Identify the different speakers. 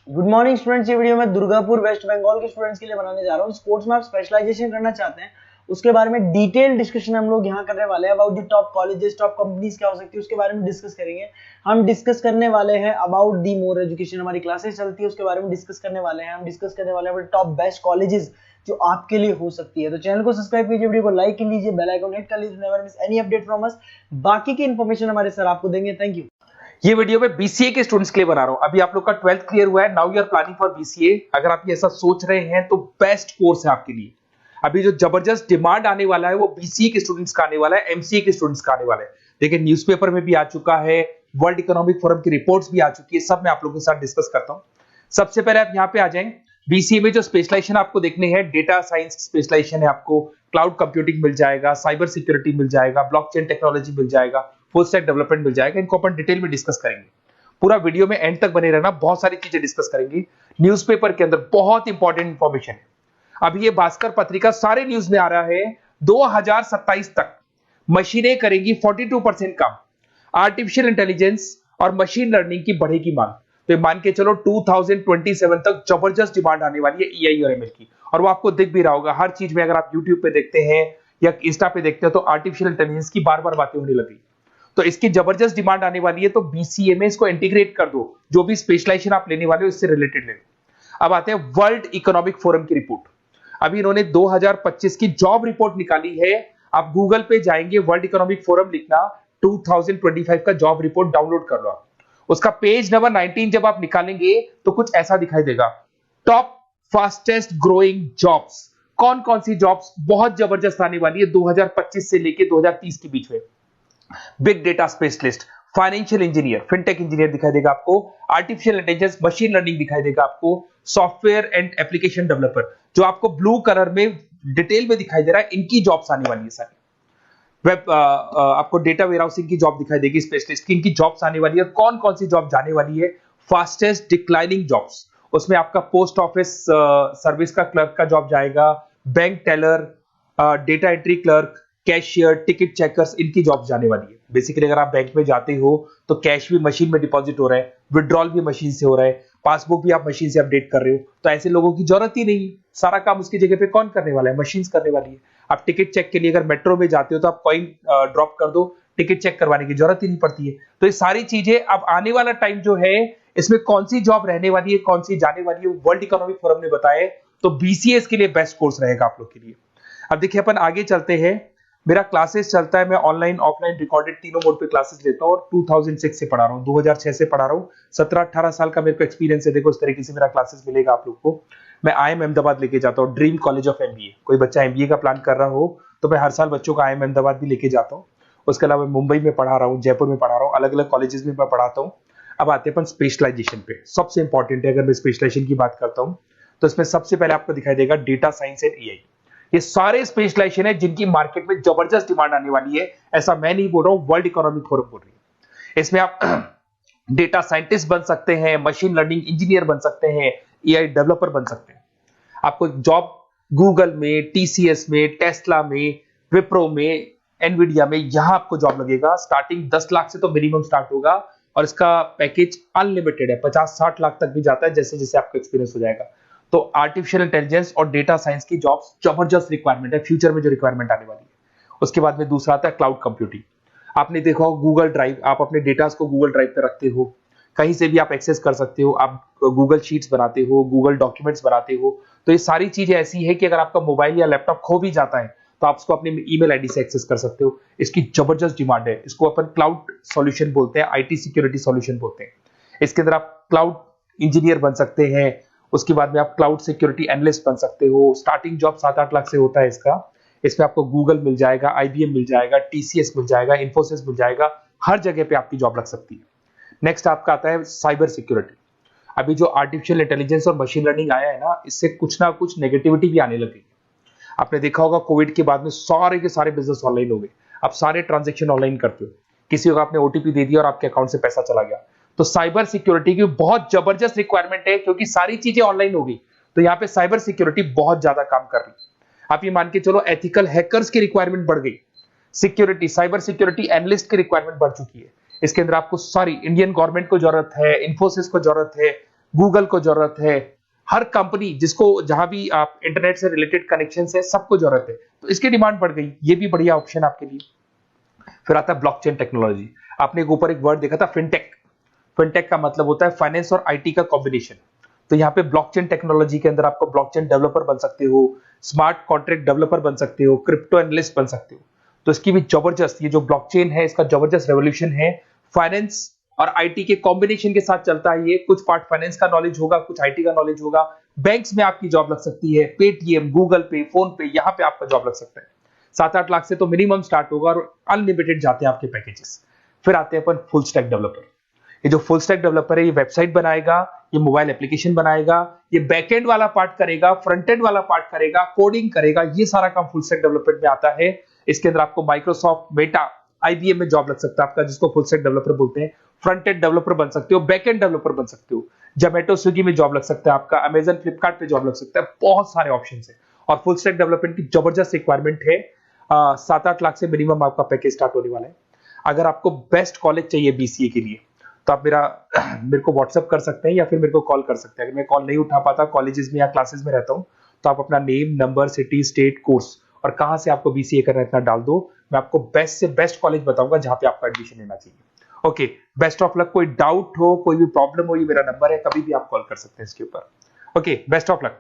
Speaker 1: Good morning students. ये video मैं Durgapur waste Bengal के स्टूडेंट्स के लिए बनाने जा रहा हूँ। स्पोर्ट्स में आप स्पेशलाइजेशन करना चाहते हैं उसके बारे में डिटेल डिस्कशन हम लोग यहाँ करने वाले हैं। About the top colleges, top companies क्या हो सकती है उसके बारे में डिस्कस करेंगे। हम डिस्कस करने वाले हैं अबाउट दी मोर एजुकेशन, हमारी क्लासेस चलती है उसके बारे में डिस्कस करने वाले हैं। हम डिस्कस करने वाले हैं टॉप बेस्ट कॉलेजेस जो आपके लिए हो सकती है। तो चैनल को सब्सक्राइब कीजिए, वीडियो को लाइक कर लीजिए, बेल आइकन हिट कर लीजिए, never miss any update from us. बाकी की इन्फॉर्मेशन हमारे सर आपको देंगे। Thank you.
Speaker 2: ये वीडियो मैं बीसीए के स्टूडेंट्स के लिए बना रहा हूं। अभी आप लोग का 12th क्लियर हुआ है, now you are planning for BCA. अगर आप ये ऐसा सोच रहे हैं तो बेस्ट कोर्स है आपके लिए। अभी जो जबरदस्त डिमांड आने वाला है वो बीसीए के स्टूडेंट्स का आने वाला है, एमसीए के स्टूडेंट्स का आने वाला है। देखिए न्यूज़पेपर में भी आ चुका है, वर्ल्ड इकोनॉमिक फोरम की रिपोर्ट्स भी आ चुकी है, सब मैं आप लोगों के साथ डिस्कस करता हूं। सबसे पहले आप यहाँ पे आ जाएं। बीसीए में जो स्पेशलाइजेशन आपको देखने हैं, डेटा साइंस स्पेशलाइजेशन है, आपको क्लाउड कंप्यूटिंग मिल जाएगा, साइबर सिक्योरिटी मिल जाएगा, ब्लॉकचेन टेक्नोलॉजी मिल जाएगा, फुल स्टैक डेवलपमेंट मिल जाएगा। इनको अपन डिटेल में डिस्कस करेंगे। पूरा वीडियो में एंड तक बने रहना, बहुत सारी चीजें डिस्कस करेंगे। न्यूज़पेपर के अंदर बहुत इंपॉर्टेंट इंफॉर्मेशन है। अभी ये भास्कर पत्रिका सारे न्यूज में आ रहा है, 2027 तक मशीनें करेंगी 42% काम। आर्टिफिशियल इंटेलिजेंस और मशीन लर्निंग की बढ़ेगी मांग। तो ये मान के चलो 2027 तक जबरदस्त डिमांड आने वाली है एआई और एमएल की। और वो आपको दिख भी रहा होगा हर चीज में। अगर आप यूट्यूब पे देखते हैं या इंस्टा पे देखते हैं तो आर्टिफिशियल इंटेलिजेंस की बार बार बातें होने लगी। तो इसकी जबरदस्त डिमांड आने वाली है। तो बीसीए में इसको इंटीग्रेट कर दो, जो भी स्पेशलाइजेशन आप लेने वाले हो इससे रिलेटेड ले लो। अब आते हैं वर्ल्ड इकोनॉमिक फोरम की रिपोर्ट। अभी इन्होंने 2025 की जॉब रिपोर्ट निकाली है। आप गूगल पे जाएंगे, वर्ल्ड इकोनॉमिक फोरम लिखना, 2025 का जॉब रिपोर्ट डाउनलोड कर लो आप। उसका पेज नंबर 19 जब आप निकालेंगे तो कुछ ऐसा दिखाई देगा, टॉप फास्टेस्ट ग्रोइंग जॉब्स। कौन कौन सी जॉब्स बहुत जबरदस्त आने वाली है 2025 से लेके 2030 के बीच में। Big data specialist, financial engineer, fintech engineer दिखाई देगा आपको, आर्टिफिशियल इंटेलिजेंस मशीन लर्निंग दिखाई देगा आपको, सॉफ्टवेयर एंड एप्लीकेशन डेवलपर, जो आपको ब्लू कलर में डिटेल में दिखाई दे रहा है, इनकी जॉब्स आने वाली है सारी। वेब आपको डेटा वेयरहाउसिंग की जॉब दिखाई देगी, स्पेशलिस्ट की, इनकी जॉब्स आने वाली है। कौन कौन सी जॉब जाने वाली है, फास्टेस्ट डिक्लाइनिंग जॉब्स, उसमें आपका पोस्ट ऑफिस सर्विस का क्लर्क का जॉब जाएगा, bank teller, data entry clerk, cashier, ticket checkers, इनकी जॉब जाने वाली है। बेसिकली अगर आप बैंक में जाते हो तो कैश भी मशीन में डिपॉजिट हो रहा है, विड्रॉल भी मशीन से हो रहा है, पासबुक भी आप मशीन से अपडेट कर रहे हो। तो ऐसे लोगों की जरूरत ही नहीं, सारा काम उसकी जगह पे कौन करने वाला है, मशीन करने वाली है। आप टिकट चेक के लिए अगर मेट्रो में जाते हो तो आप कॉइन ड्रॉप कर दो, टिकट चेक करवाने की जरूरत ही नहीं पड़ती है। तो ये सारी चीजें अब आने वाला टाइम जो है, इसमें कौन सी जॉब रहने वाली है, कौन सी जाने वाली है, वर्ल्ड इकोनॉमिक फोरम ने बताया। तो बीसीए के लिए बेस्ट कोर्स रहेगा आप लोग के लिए। अब देखिए अपन आगे चलते हैं। मेरा क्लासेस चलता है, मैं ऑनलाइन ऑफलाइन रिकॉर्डेड तीनों मोड पे क्लासेस लेता हूँ और 2006 से पढ़ा रहा हूँ, 2006 से पढ़ा रहा हूँ। 17-18 साल का मेरे को एक्सपीरियंस है। देखो इस तरीके से मेरा क्लासेस मिलेगा आप लोग को। मैं आईएम अहमदाबाद लेके जाता हूँ, ड्रीम कॉलेज ऑफ एमबीए। कोई बच्चा एमबीए का प्लान कर रहा हो तो मैं हर साल बच्चों का आईएम अहमदाबाद भी लेके जाता हूँ। उसके अलावा मुंबई में पढ़ा रहा हूँ, जयपुर में पढ़ा रहा हूँ, अलग अलग कॉलेजेस में मैं पढ़ाता हूँ। अब आते हैं अपन स्पेशलाइजेशन पे। सबसे इंपॉर्टेंट है, अगर मैं स्पेशलाइजेशन की बात करता हूँ तो इसमें सबसे पहले आपको दिखाई देगा डेटा साइंस एंड एआई। ये सारे स्पेशलाइजेशन है जिनकी मार्केट में जबरदस्त डिमांड आने वाली है। ऐसा मैं नहीं बोल रहा हूं, वर्ल्ड इकोनॉमिक फोरम बोल रही है। इसमें आप डेटा साइंटिस्ट बन सकते हैं, मशीन लर्निंग इंजीनियर बन सकते हैं, एआई डेवलपर बन सकते हैं। आपको जॉब गूगल में, टीसीएस में, टेस्ला में, विप्रो में, एनवीडिया में, यहां आपको जॉब लगेगा। स्टार्टिंग 10 लाख से तो मिनिमम स्टार्ट होगा और इसका पैकेज अनलिमिटेड है, 50-60 लाख तक भी जाता है जैसे जैसे आपका एक्सपीरियंस हो जाएगा। तो आर्टिफिशियल इंटेलिजेंस और डेटा साइंस की जॉब्स जबरदस्त रिक्वायरमेंट है, फ्यूचर में जो रिक्वायरमेंट आने वाली है। उसके बाद में दूसरा आता है क्लाउड कंप्यूटिंग। आपने देखा हो गूगल ड्राइव, आप अपने डेटा को गूगल ड्राइव पे रखते हो, कहीं से भी आप एक्सेस कर सकते हो। आप गूगल शीट्स बनाते हो, गूगल डॉक्यूमेंट्स बनाते हो। तो ये सारी चीजें ऐसी है कि अगर आपका मोबाइल या लैपटॉप खो भी जाता है तो आप इसको अपने ईमेल आईडी से एक्सेस कर सकते हो। इसकी जबरदस्त डिमांड है। इसको अपन क्लाउड सॉल्यूशन बोलते हैं, आईटी सिक्योरिटी सॉल्यूशन बोलते हैं। इसके अंदर आप क्लाउड इंजीनियर बन सकते हैं। उसके बाद में आप क्लाउड सिक्योरिटी एनालिस्ट बन सकते हो। स्टार्टिंग जॉब 7-8 लाख से होता है इसका। इसमें आपको गूगल मिल जाएगा, आईबीएम मिल जाएगा, टीसीएस मिल जाएगा, इन्फोसिस मिल जाएगा, हर जगह पे आपकी जॉब लग सकती है। नेक्स्ट आपका आता है साइबर सिक्योरिटी। अभी जो आर्टिफिशियल इंटेलिजेंस और मशीन लर्निंग आया है ना, इससे कुछ ना कुछ नेगेटिविटी भी आने लगी। आपने देखा होगा कोविड के बाद में सारे के सारे बिजनेस ऑनलाइन हो गए। आप सारे ट्रांजेक्शन ऑनलाइन करते हो, किसी को आपने ओटीपी दे दिया और आपके अकाउंट से पैसा चला गया। तो साइबर सिक्योरिटी की बहुत जबरदस्त रिक्वायरमेंट है, क्योंकि सारी चीजें ऑनलाइन हो गई। तो यहाँ पे साइबर सिक्योरिटी बहुत ज्यादा काम कर रही है। आप ये मान के चलो एथिकल हैकर्स की रिक्वायरमेंट बढ़ गई। सिक्योरिटी, साइबर सिक्योरिटी एनालिस्ट की रिक्वायरमेंट बढ़ चुकी है। इसके अंदर आपको सारी इंडियन गवर्नमेंट को जरूरत है, इन्फोसिस को जरूरत है, गूगल को जरूरत है, हर कंपनी जिसको जहां भी आप इंटरनेट से रिलेटेड कनेक्शन है सबको जरूरत है, तो इसकी डिमांड बढ़ गई, ये भी बढ़िया ऑप्शन आपके लिए। फिर आता है ब्लॉकचेन टेक्नोलॉजी। आपने ऊपर एक वर्ड देखा था फिनटेक। फिनटेक का मतलब होता है फाइनेंस और आईटी का कॉम्बिनेशन। तो यहाँ पे ब्लॉकचेन टेक्नोलॉजी के अंदर आपको ब्लॉकचेन डेवलपर बन सकते हो, स्मार्ट कॉन्ट्रैक्ट डेवलपर बन सकते हो, क्रिप्टो एनालिस्ट बन सकते हो। तो इसकी भी जबरदस्त, ये जो ब्लॉकचेन है इसका जबरदस्त रेवोल्यूशन है। फाइनेंस और आईटी के कॉम्बिनेशन के साथ चलता है ये। कुछ पार्ट फाइनेंस का नॉलेज होगा, कुछ आईटी का नॉलेज होगा। बैंक्स में आपकी जॉब लग सकती है, पेटीएम, गूगल पे, फोन पे, यहाँ पे आपका जॉब लग सकता है। 7-8 लाख से तो मिनिमम स्टार्ट होगा और अनलिमिटेड जाते हैं आपके पैकेजेस। फिर आते हैं अपन फुल स्टैक डेवलपर। ये जो फुल स्टैक डेवलपर है ये वेबसाइट बनाएगा, ये मोबाइल एप्लीकेशन बनाएगा, ये बैकएंड वाला पार्ट करेगा, फ्रंट एंड वाला पार्ट करेगा, कोडिंग करेगा, ये सारा काम फुल स्टैक डेवलपमेंट में आता है। इसके अंदर आपको माइक्रोसॉफ्ट, मेटा, आईबीएम में जॉब लग सकता है आपका, जिसको फुल स्टैक डेवलपर बोलते हैं। फ्रंट एंड डेवलपर बन सकते हो, बैक एंड डेवलपर बन सकते हो, जोमेटो, स्विगी में जॉब लग सकता है आपका, अमेजन, फ्लिपकार्ट पे जॉब लग सकता है। बहुत सारे ऑप्शन है और फुल स्टैक डेवलपमेंट की जबरदस्त रिक्वायरमेंट है। 7-8 लाख से मिनिमम आपका पैकेज स्टार्ट होने वाला है। अगर आपको बेस्ट कॉलेज चाहिए बीसीए के लिए तो आप मेरे को व्हाट्सएप कर सकते हैं या फिर मेरे को कॉल कर सकते हैं। अगर मैं कॉल नहीं उठा पाता, कॉलेजेस में या क्लासेस में रहता हूं, तो आप अपना name, number, city, state, course और कहां से आपको बीसीए करना है इतना डाल दो। मैं आपको बेस्ट से बेस्ट कॉलेज बताऊंगा जहां पे आपका एडमिशन लेना चाहिए। Okay, best of luck. कोई डाउट हो, कोई भी प्रॉब्लम हो, ये मेरा नंबर है, कभी भी आप कॉल कर सकते हैं इसके ऊपर। Okay, best of luck.